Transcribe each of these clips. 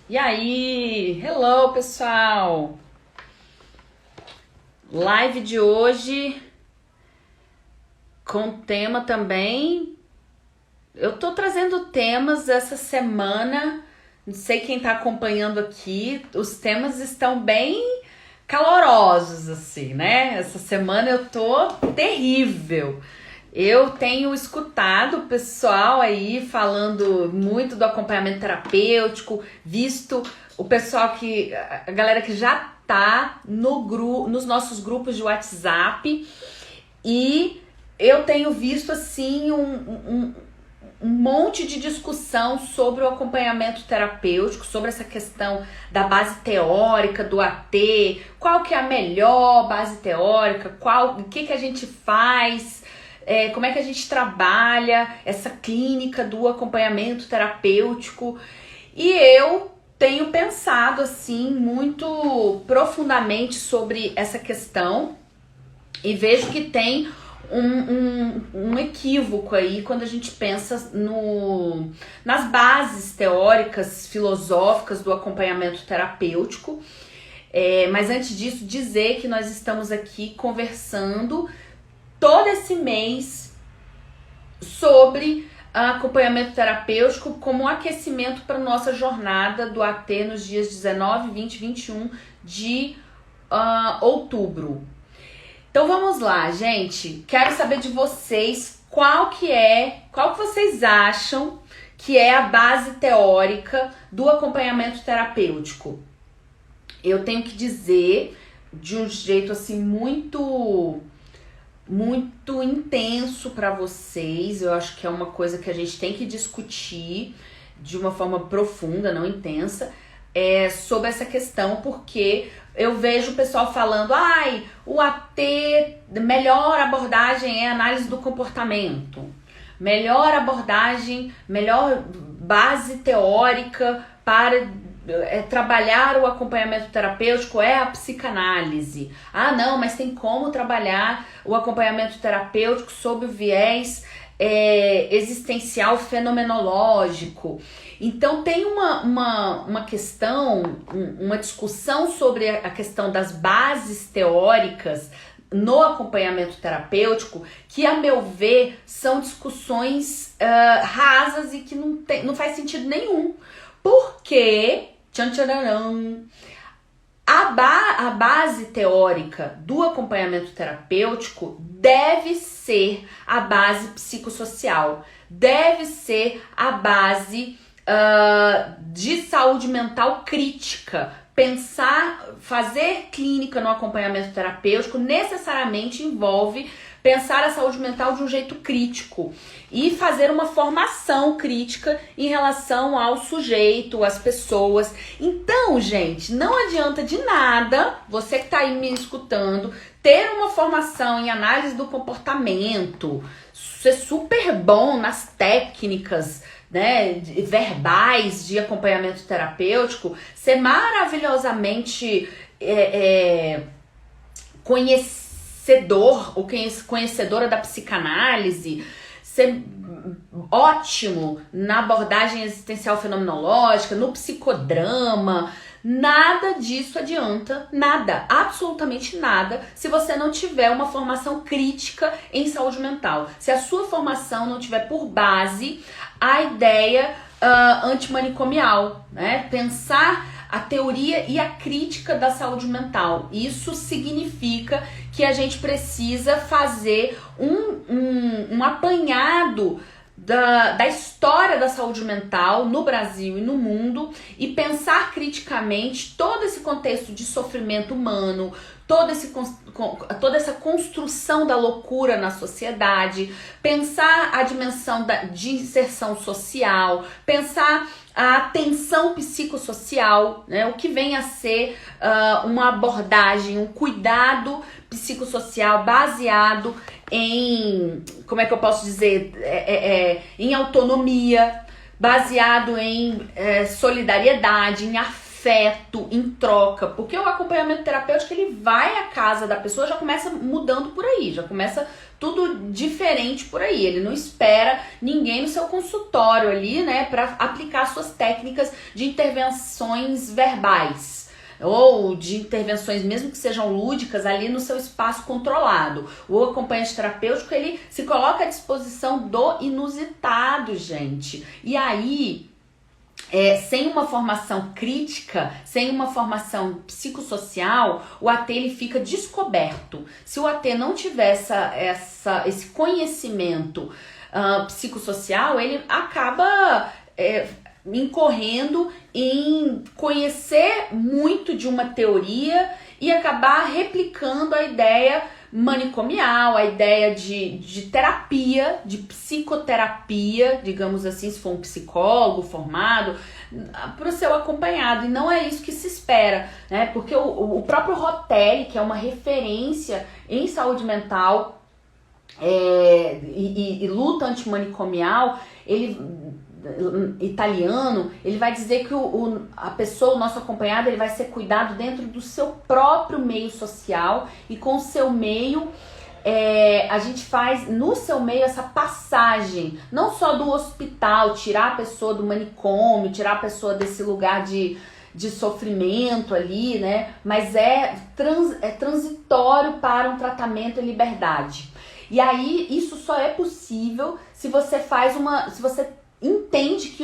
E aí, hello pessoal! Live de hoje com tema também. Eu tô trazendo temas essa semana, não sei quem tá acompanhando aqui, os temas estão bem calorosos assim, né? Essa semana eu tô terrível. Eu tenho escutado o pessoal aí falando muito do acompanhamento terapêutico, visto o pessoal a galera que já tá nos nossos grupos de WhatsApp, e eu tenho visto assim um monte de discussão sobre o acompanhamento terapêutico, sobre essa questão da base teórica do AT, qual que é a melhor base teórica, o que a gente faz. Como é que a gente trabalha essa clínica do acompanhamento terapêutico. E eu tenho pensado assim muito profundamente sobre essa questão e vejo que tem um equívoco aí quando a gente pensa nas bases teóricas, filosóficas do acompanhamento terapêutico. Mas antes disso, dizer que nós estamos aqui conversando todo esse mês sobre acompanhamento terapêutico como um aquecimento para nossa jornada do AT nos dias 19, 20 e 21 de outubro. Então vamos lá, gente. Quero saber de vocês qual que vocês acham que é a base teórica do acompanhamento terapêutico. Eu tenho que dizer de um jeito assim muito intenso para vocês. Eu acho que é uma coisa que a gente tem que discutir de uma forma profunda, não intensa, sobre essa questão, porque eu vejo o pessoal falando, o AT, melhor abordagem é análise do comportamento, melhor abordagem, melhor base teórica para trabalhar o acompanhamento terapêutico é a psicanálise. Não, mas tem como trabalhar o acompanhamento terapêutico sob o viés existencial fenomenológico. Então tem uma questão, uma discussão sobre a questão das bases teóricas no acompanhamento terapêutico, que a meu ver são discussões rasas e que não faz sentido nenhum. Porque a base teórica do acompanhamento terapêutico deve ser a base psicossocial, deve ser a base de saúde mental crítica. Fazer clínica no acompanhamento terapêutico necessariamente envolve pensar a saúde mental de um jeito crítico e fazer uma formação crítica em relação ao sujeito, às pessoas. Então, gente, não adianta de nada você que está aí me escutando ter uma formação em análise do comportamento, ser super bom nas técnicas, né, verbais de acompanhamento terapêutico, ser maravilhosamente conhecedor ou conhecedora da psicanálise, ser ótimo na abordagem existencial fenomenológica, no psicodrama. Nada disso adianta, nada, absolutamente nada, se você não tiver uma formação crítica em saúde mental. Se a sua formação não tiver por base a ideia antimanicomial, né? Pensar a teoria e a crítica da saúde mental. Isso significa que a gente precisa fazer um apanhado da história da saúde mental no Brasil e no mundo e pensar criticamente todo esse contexto de sofrimento humano, toda essa construção da loucura na sociedade, pensar a dimensão de inserção social, pensar a atenção psicossocial, né? O que vem a ser uma abordagem, um cuidado psicossocial baseado em, como é que eu posso dizer, em autonomia, baseado em solidariedade, em afeto, em troca, porque o acompanhamento terapêutico ele vai à casa da pessoa, já começa mudando por aí, já começa tudo diferente por aí. Ele não espera ninguém no seu consultório ali, né, para aplicar suas técnicas de intervenções verbais ou de intervenções mesmo que sejam lúdicas ali no seu espaço controlado. O acompanhante terapêutico, ele se coloca à disposição do inusitado, gente. E aí, sem uma formação crítica, sem uma formação psicossocial, o AT ele fica descoberto. Se o AT não tiver esse conhecimento psicossocial, ele acaba incorrendo em conhecer muito de uma teoria e acabar replicando a ideia manicomial, a ideia de terapia, de psicoterapia, digamos assim, se for um psicólogo formado, para o seu acompanhado. E não é isso que se espera, né? Porque o próprio Rotelli, que é uma referência em saúde mental e luta antimanicomial, italiano, ele vai dizer que a pessoa, o nosso acompanhado, ele vai ser cuidado dentro do seu próprio meio social, e com o seu meio a gente faz no seu meio essa passagem, não só do hospital, tirar a pessoa do manicômio, tirar a pessoa desse lugar de sofrimento ali, né? Mas é transitório para um tratamento em liberdade. E aí isso só é possível se você se você entende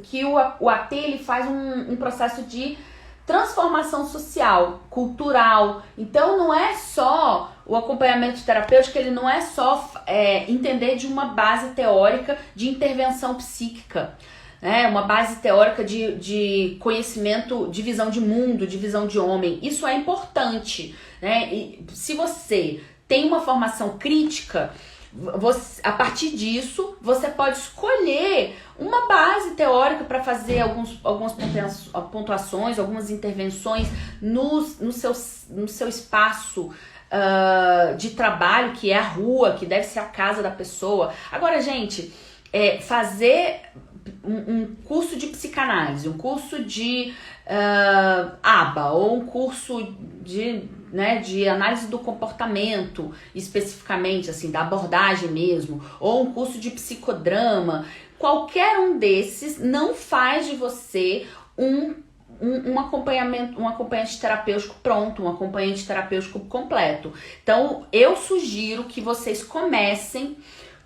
que o AT ele faz um processo de transformação social, cultural. Então não é só o acompanhamento terapêutico, ele não é só entender de uma base teórica de intervenção psíquica, né? Uma base teórica de conhecimento, de visão de mundo, de visão de homem. Isso é importante, né? E se você tem uma formação crítica, a partir disso, você pode escolher uma base teórica para fazer algumas pontuações, algumas intervenções no seu espaço de trabalho, que é a rua, que deve ser a casa da pessoa. Agora, gente, fazer um curso de psicanálise, um curso de ABA, ou um curso de análise do comportamento, especificamente, assim, da abordagem mesmo, ou um curso de psicodrama, qualquer um desses não faz de você um acompanhante terapêutico pronto, um acompanhante terapêutico completo. Então, eu sugiro que vocês comecem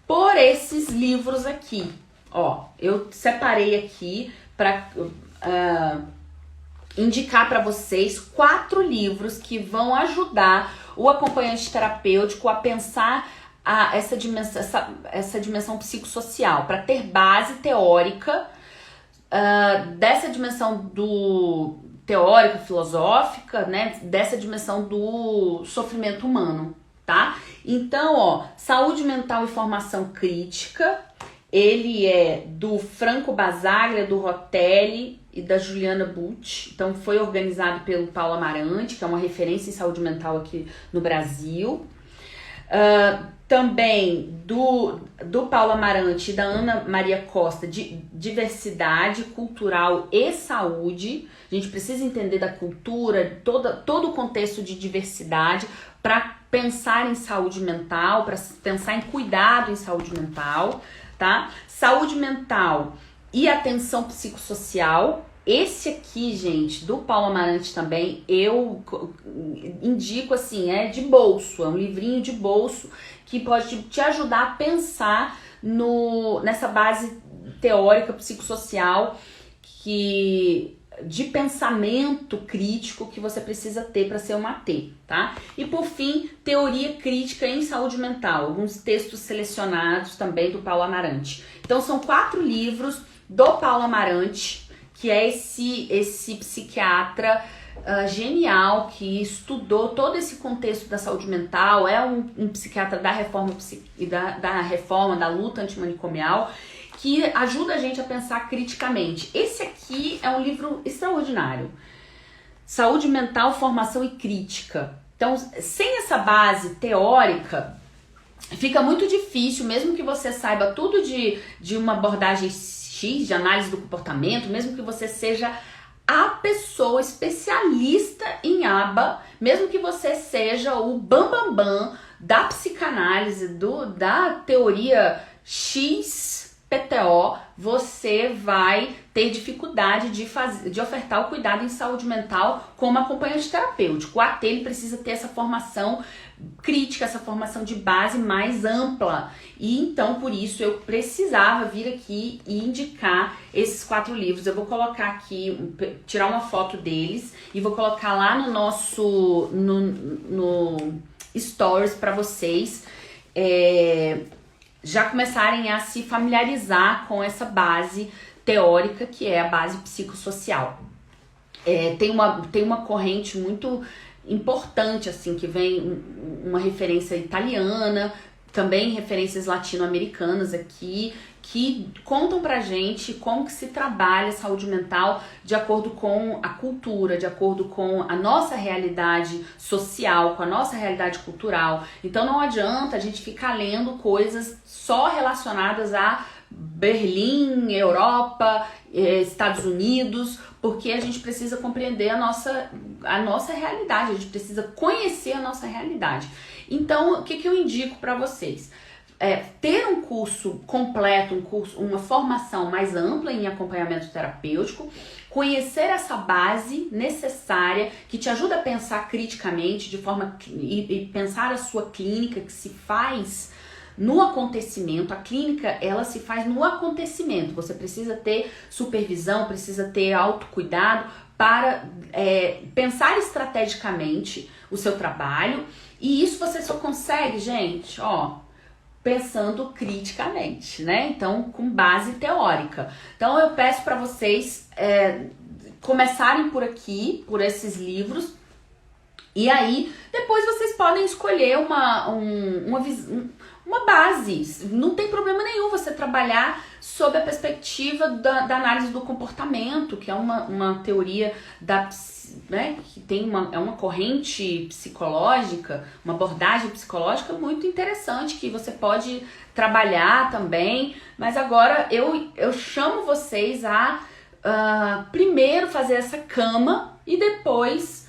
por esses livros aqui. Ó, eu separei aqui para indicar para vocês 4 livros que vão ajudar o acompanhante terapêutico a pensar essa dimensão psicossocial, para ter base teórica dessa dimensão do teórica, filosófica, né, dessa dimensão do sofrimento humano, tá? Então, ó, Saúde Mental e Formação Crítica, ele é do Franco Basaglia, do Rotelli e da Juliana Butt. Então foi organizado pelo Paulo Amarante, que é uma referência em saúde mental aqui no Brasil. Também do Paulo Amarante e da Ana Maria Costa, de diversidade cultural e saúde. A gente precisa entender da cultura, todo o contexto de diversidade para pensar em saúde mental, para pensar em cuidado em saúde mental, tá? Saúde mental e atenção psicossocial. Esse aqui, gente, do Paulo Amarante também, eu indico assim, de bolso, é um livrinho de bolso que pode te ajudar a pensar nessa base teórica psicossocial de pensamento crítico que você precisa ter para ser um AT, tá? E por fim, Teoria Crítica em Saúde Mental, alguns textos selecionados também do Paulo Amarante. Então são 4 livros do Paulo Amarante, que é esse psiquiatra genial que estudou todo esse contexto da saúde mental, é um psiquiatra da reforma, da luta antimanicomial, que ajuda a gente a pensar criticamente. Esse aqui é um livro extraordinário. Saúde Mental, Formação e Crítica. Então, sem essa base teórica, fica muito difícil, mesmo que você saiba tudo de uma abordagem X, de análise do comportamento, mesmo que você seja a pessoa especialista em ABA, mesmo que você seja o bambambam da psicanálise, da teoria XPTO, você vai ter dificuldade de ofertar o cuidado em saúde mental como acompanhante terapêutico. O AT ele precisa ter essa formação crítica, essa formação de base mais ampla. E então, por isso, eu precisava vir aqui e indicar esses 4 livros. Eu vou colocar aqui, tirar uma foto deles e vou colocar lá no nosso no Stories para vocês já começarem a se familiarizar com essa base teórica que é a base psicossocial. Tem uma corrente muito importante, assim, que vem uma referência italiana, também referências latino-americanas aqui, que contam pra gente como que se trabalha a saúde mental de acordo com a cultura, de acordo com a nossa realidade social, com a nossa realidade cultural. Então não adianta a gente ficar lendo coisas só relacionadas a Berlim, Europa, Estados Unidos, porque a gente precisa compreender a nossa realidade, a gente precisa conhecer a nossa realidade. Então, o que eu indico para vocês? Ter um curso completo, uma formação mais ampla em acompanhamento terapêutico, conhecer essa base necessária que te ajuda a pensar criticamente e pensar a sua clínica que se faz no acontecimento. A clínica, ela se faz no acontecimento. Você precisa ter supervisão, precisa ter autocuidado para pensar estrategicamente o seu trabalho. E isso você só consegue, gente, pensando criticamente, né? Então, com base teórica. Então, eu peço para vocês começarem por aqui, por esses livros. E aí, depois vocês podem escolher uma base. Não tem problema nenhum você trabalhar sob a perspectiva da análise do comportamento, que é uma teoria que tem uma corrente psicológica, uma abordagem psicológica muito interessante, que você pode trabalhar também. Mas agora eu chamo vocês a primeiro fazer essa cama e depois...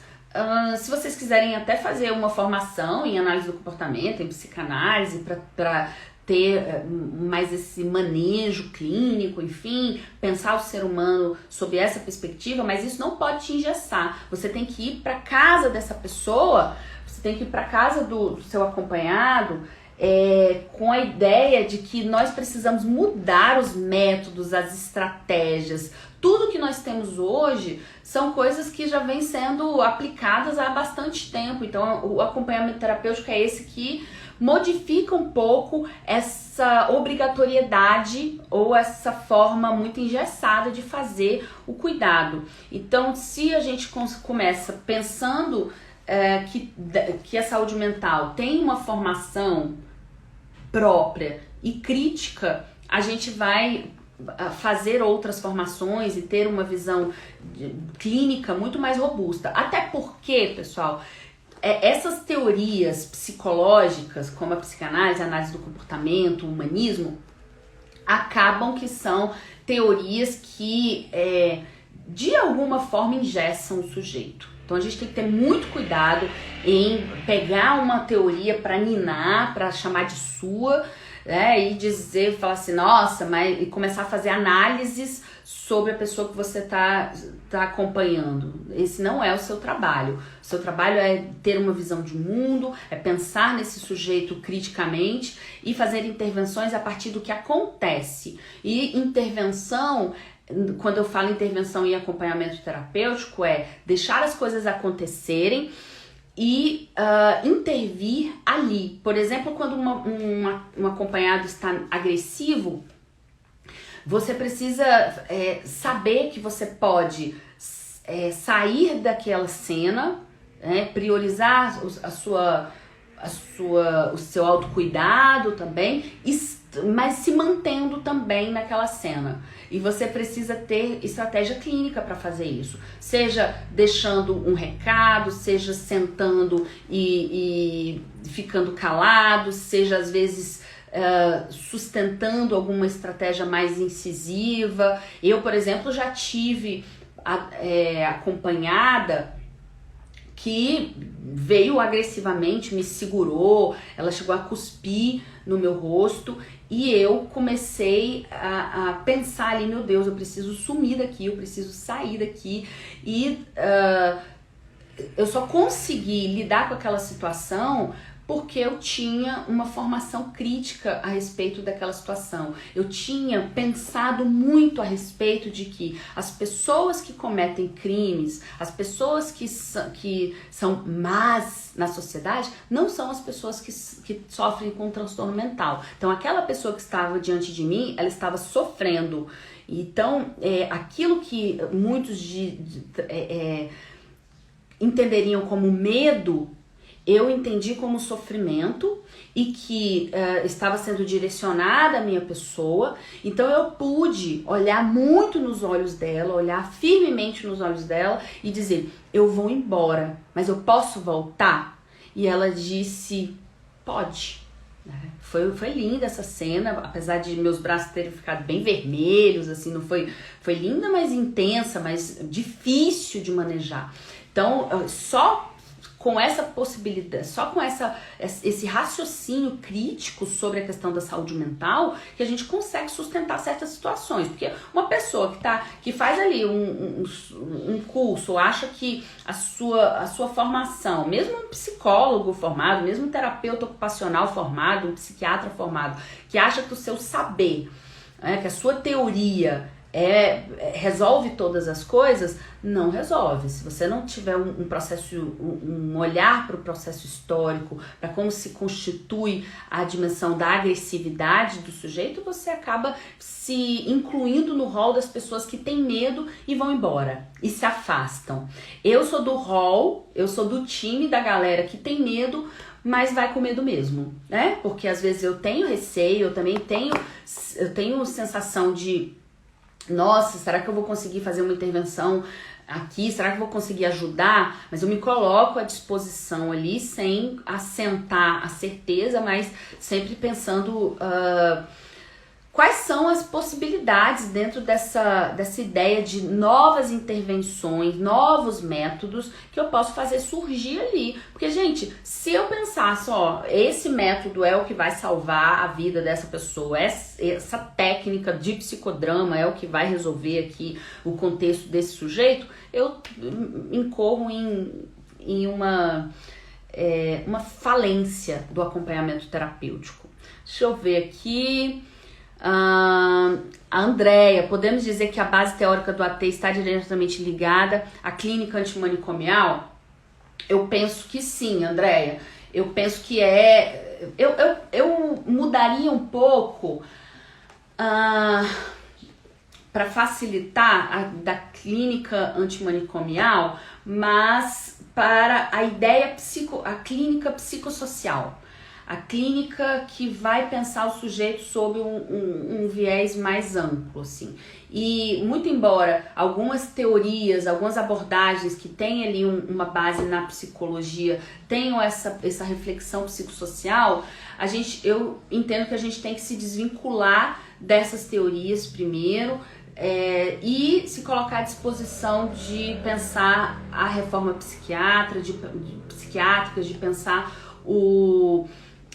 se vocês quiserem até fazer uma formação em análise do comportamento, em psicanálise, para ter mais esse manejo clínico, enfim, pensar o ser humano sob essa perspectiva, mas isso não pode te engessar. Você tem que ir para casa dessa pessoa, você tem que ir para casa do seu acompanhado, com a ideia de que nós precisamos mudar os métodos, as estratégias. Tudo que nós temos hoje são coisas que já vêm sendo aplicadas há bastante tempo. Então, o acompanhamento terapêutico é esse que modifica um pouco essa obrigatoriedade ou essa forma muito engessada de fazer o cuidado. Então, se a gente começa pensando que a saúde mental tem uma formação própria e crítica, a gente vai fazer outras formações e ter uma visão clínica muito mais robusta. Até porque, pessoal, essas teorias psicológicas, como a psicanálise, a análise do comportamento, o humanismo, acabam que são teorias que, de alguma forma, engessam o sujeito. Então a gente tem que ter muito cuidado em pegar uma teoria para ninar, para chamar de sua, e falar assim, nossa, e começar a fazer análises sobre a pessoa que você tá acompanhando. Esse não é o seu trabalho. O seu trabalho é ter uma visão de mundo, é pensar nesse sujeito criticamente e fazer intervenções a partir do que acontece. E intervenção, quando eu falo intervenção e acompanhamento terapêutico, é deixar as coisas acontecerem e intervir ali. Por exemplo, quando um acompanhado está agressivo, você precisa saber que você pode sair daquela cena, priorizar o seu autocuidado também, mas se mantendo também naquela cena. E você precisa ter estratégia clínica para fazer isso. Seja deixando um recado, seja sentando e ficando calado, seja às vezes sustentando alguma estratégia mais incisiva. Eu, por exemplo, já tive acompanhada que veio agressivamente, me segurou, ela chegou a cuspir no meu rosto e eu comecei a pensar ali, meu Deus, eu preciso sumir daqui, eu preciso sair daqui e eu só consegui lidar com aquela situação porque eu tinha uma formação crítica a respeito daquela situação. Eu tinha pensado muito a respeito de que as pessoas que cometem crimes, as pessoas que são más na sociedade, não são as pessoas que sofrem com transtorno mental. Então, aquela pessoa que estava diante de mim, ela estava sofrendo. Então, aquilo que muitos entenderiam como medo, eu entendi como sofrimento e que estava sendo direcionada à minha pessoa. Então eu pude olhar muito nos olhos dela, olhar firmemente nos olhos dela e dizer, eu vou embora, mas eu posso voltar? E ela disse, pode. Foi linda essa cena, apesar de meus braços terem ficado bem vermelhos, assim, não foi linda, mas intensa, mas difícil de manejar. Então, só com essa possibilidade, só com esse raciocínio crítico sobre a questão da saúde mental, que a gente consegue sustentar certas situações. Porque uma pessoa que faz ali um curso, acha que a sua formação, mesmo um psicólogo formado, mesmo um terapeuta ocupacional formado, um psiquiatra formado, que acha que o seu saber, que a sua teoria resolve todas as coisas, não resolve. Se você não tiver um olhar para o processo histórico, para como se constitui a dimensão da agressividade do sujeito, você acaba se incluindo no rol das pessoas que têm medo e vão embora, e se afastam. Eu sou do rol, eu sou do time da galera que tem medo, mas vai com medo mesmo, né? Porque às vezes eu tenho receio, eu também tenho sensação de nossa, será que eu vou conseguir fazer uma intervenção aqui? Será que eu vou conseguir ajudar? Mas eu me coloco à disposição ali sem assentar a certeza, mas sempre pensando quais são as possibilidades dentro dessa ideia de novas intervenções, novos métodos que eu posso fazer surgir ali. Porque, gente, se eu pensasse, esse método é o que vai salvar a vida dessa pessoa, essa técnica de psicodrama é o que vai resolver aqui o contexto desse sujeito, eu incorro em uma falência do acompanhamento terapêutico. Deixa eu ver aqui. A Andréia, podemos dizer que a base teórica do AT está diretamente ligada à clínica antimanicomial? Eu penso que sim, Andréia. Eu penso que eu mudaria um pouco para facilitar da clínica antimanicomial, mas para a ideia a clínica psicossocial. A clínica que vai pensar o sujeito sob um viés mais amplo, assim. E muito embora algumas teorias, algumas abordagens que têm ali uma base na psicologia tenham essa reflexão psicossocial, eu entendo que a gente tem que se desvincular dessas teorias primeiro, e se colocar à disposição de pensar a reforma psiquiátrica, de pensar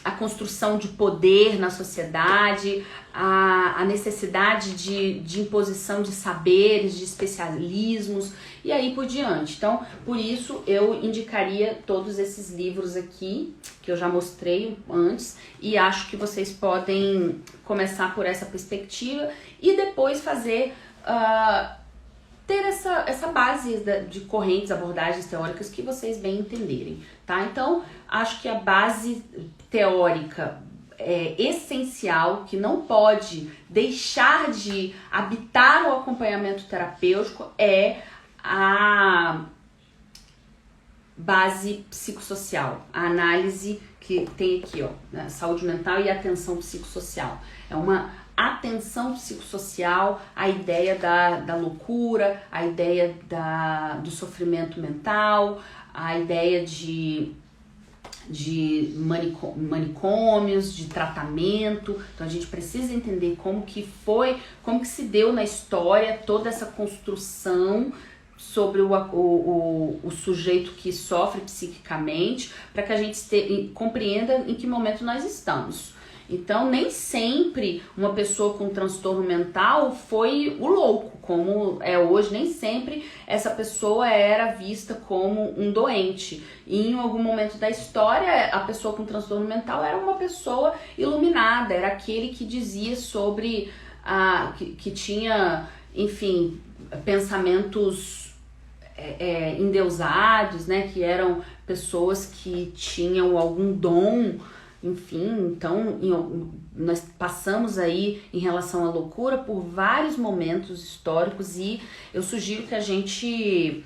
a construção de poder na sociedade, a necessidade de imposição de saberes, de especialismos e aí por diante. Então, por isso eu indicaria todos esses livros aqui, que eu já mostrei antes, e acho que vocês podem começar por essa perspectiva e depois fazer... ter essa base de correntes, abordagens teóricas que vocês bem entenderem, tá? Então, acho que a base teórica essencial, que não pode deixar de habitar o acompanhamento terapêutico, é a base psicossocial, a análise que tem aqui, né? Saúde mental e atenção psicossocial. É uma atenção psicossocial, a ideia da loucura, a ideia do sofrimento mental, a ideia de manicômios, de tratamento. Então a gente precisa entender como que se deu na história toda essa construção sobre o sujeito que sofre psiquicamente, para que a gente compreenda em que momento nós estamos. Então, nem sempre uma pessoa com transtorno mental foi o louco, como é hoje. Nem sempre essa pessoa era vista como um doente. E em algum momento da história, a pessoa com transtorno mental era uma pessoa iluminada, era aquele que dizia sobre que tinha, enfim, pensamentos endeusados, né? Que eram pessoas que tinham algum dom. Enfim, então nós passamos aí em relação à loucura por vários momentos históricos e eu sugiro que a gente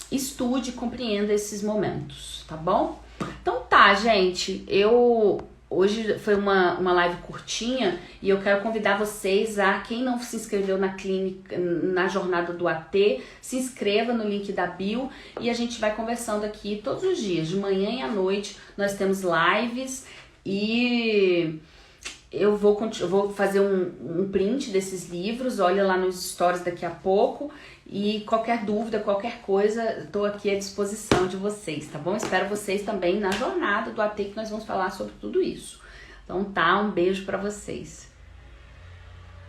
estude e compreenda esses momentos, tá bom? Então tá, gente, hoje foi uma live curtinha e eu quero convidar vocês quem não se inscreveu na clínica, na jornada do AT, se inscreva no link da bio e a gente vai conversando aqui todos os dias, de manhã e à noite, nós temos lives. E eu vou fazer um print desses livros, olha lá nos stories daqui a pouco. E qualquer dúvida, qualquer coisa, estou aqui à disposição de vocês, tá bom? Espero vocês também na jornada do AT, que nós vamos falar sobre tudo isso. Então tá, um beijo para vocês.